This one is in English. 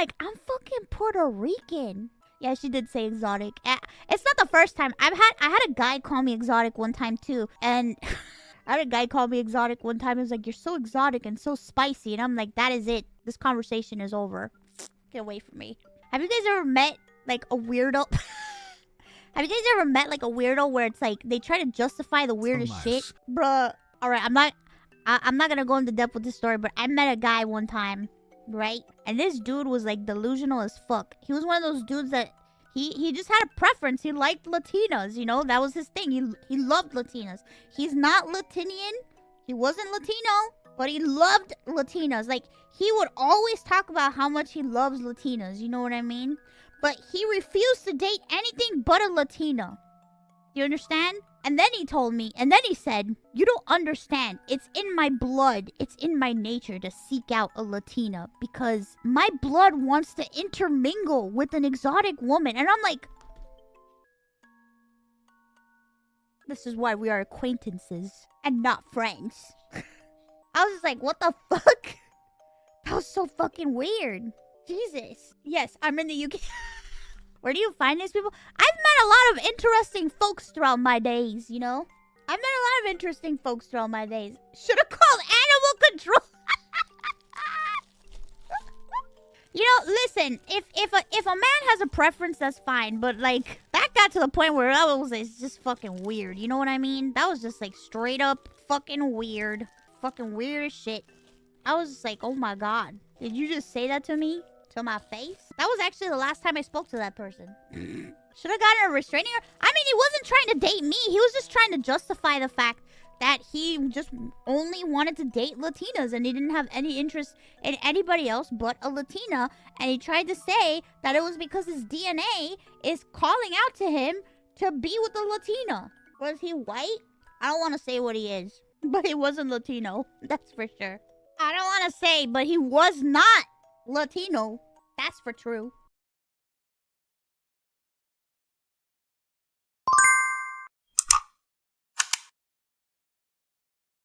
like, I'm fucking Puerto Rican. Yeah, she did say exotic. It's not the first time. I had a guy call me exotic one time too, and I had a guy call me exotic one time. He was like, "You're so exotic and so spicy," and I'm like, "That is it. This conversation is over. Get away from me." Have you guys ever met like a weirdo? Have you guys ever met like a weirdo where it's like they try to justify the weirdest shit, bruh? All right, I'm not gonna go into depth with this story, but I met a guy one time, right? And this dude was like delusional as fuck. He was one of those dudes that he just had a preference. He liked Latinas, you know? That was his thing. He loved Latinas. He's not Latinian. He wasn't Latino, but he loved Latinas. Like, he would always talk about how much he loves Latinas, you know what I mean? But he refused to date anything but a Latina. You understand? And then he told me, and then he said, "You don't understand. It's in my blood. It's in my nature to seek out a Latina because my blood wants to intermingle with an exotic woman." And I'm like, this is why we are acquaintances and not friends. I was just like, what the fuck? That was so fucking weird. Jesus. Yes, I'm in the UK. Where do you find these people? I've met a lot of interesting folks throughout my days, you know? I've met a lot of interesting folks throughout my days. Should have called animal control. You know, listen, if a man has a preference, that's fine. But, like, that got to the point where that was just fucking weird. You know what I mean? That was just, like, straight up fucking weird. Fucking weird as shit. I was just like, oh my god. Did you just say that to me? To my face? That was actually the last time I spoke to that person. Should have gotten a restraining order. I mean, he wasn't trying to date me. He was just trying to justify the fact that he just only wanted to date Latinas and he didn't have any interest in anybody else but a Latina. And he tried to say that it was because his DNA is calling out to him to be with a Latina. Was he white? I don't want to say what he is, but he wasn't Latino. That's for sure. I don't want to say, but he was not Latino. That's for true.